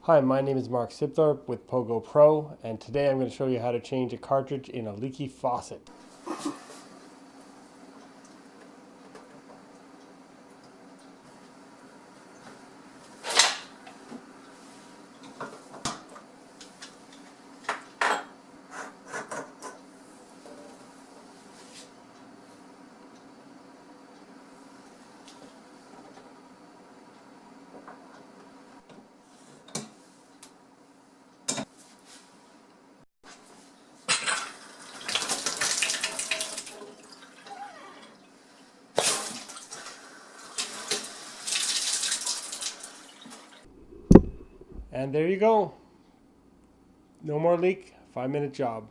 Hi, my name is Mark Sipthorpe with Pogo Pro, and today I'm going to show you how to change a cartridge in a leaky faucet. And there you go. No more leak, 5-minute job.